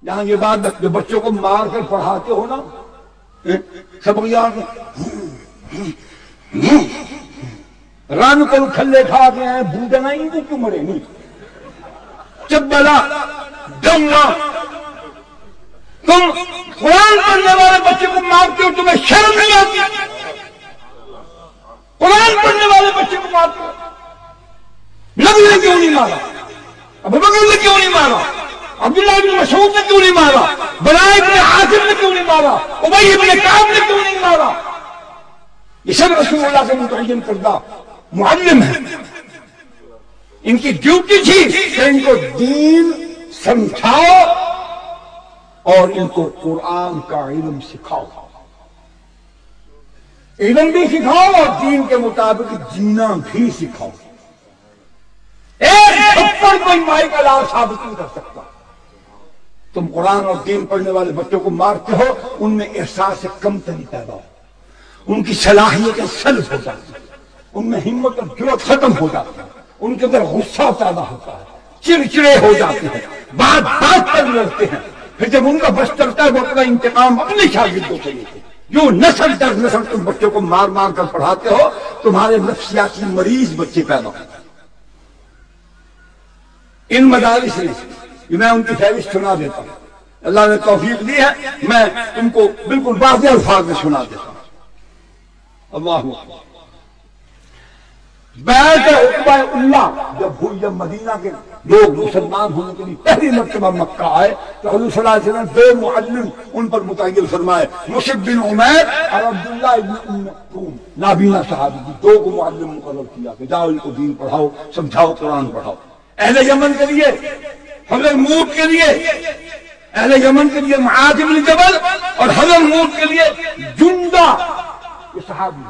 یہاں یہ بات جو بچوں کو مار کر پڑھاتے ہو نا، سب یاد رن کو کھلے کھا کے ہیں بوڑھے نہیں تو کیوں مرے نہیں چبلا ڈمنا. تم قرآن پڑھنے والے بچے کو مارتے ہو، تمہیں شرم نہیں آتی؟ قرآن پڑھنے والے بچے کو مارتے ہو. نبی نے کیوں نہیں مارا؟ ابو بکر نے کیوں نہیں مارا؟ عبداللہ بن مسعود نے کیوں نہیں مارا؟ براء بن عازب نے کیوں نہیں مارا؟ ابی بن کعب نے کیوں نہیں مارا؟ یہ سب رسول اللہ کے متعین کردہ معلم ہیں. ان کی ڈیوٹی تھی کہ ان کو دین سمجھاؤ اور ان کو قرآن کا علم سکھاؤ. علم بھی سکھاؤ اور دین کے مطابق جینا بھی سکھاؤ. ایک تھپڑ کوئی مائی کا لال ثابت نہیں کر سکتا. تم قرآن اور دین پڑھنے والے بچوں کو مارتے ہو، ان میں احساس کمتری پیدا ہو، ان کی صلاحیتیں سلب ہو جاتی ہیں، ان میں ہمت اور جرأت ختم ہو جاتی ہے، ان کے اندر غصہ پیدا ہوتا ہے، چڑچڑے ہو جاتے ہیں، بات بات پر لڑتے ہیں. پھر جب ان کا بس چلتا ہے وہ اپنا انتقام اپنے شاگردوں سے لیتے ہیں. جو نسل در نسل تم بچوں کو مار مار کر پڑھاتے ہو، تمہارے نفسیاتی مریض بچے پیدا ہوتے ہیں. ان مدارس میں میں ان کی فہرست سنا دیتا ہوں. اللہ نے توفیق دی ہے، میں تم کو بالکل واضح الفاظ میں سنا دیتا ہوں. اللہ اکبر. بیعت عقبہ اللہ جب ہوئی، جب مدینہ کے لوگ مسلمان ہونے کے لیے پہلی مرتبہ مکہ آئے تو حضور صلی اللہ علیہ وسلم دو معلم ان پر متعین فرمائے، مصعب بن عمیر اور عبداللہ ابن ام مکتوم، نابینا صحابی کی. دو کو معلم مقرر کیا کہ جاؤ ان کو دین پڑھاؤ، سمجھاؤ، قرآن پڑھاؤ. اہل یمن کے لیے حضرت موت کے لیے، اہل یمن کے لیے معاذ بن جبل اور حضرت موت کے لیے جندہ، یہ صحابی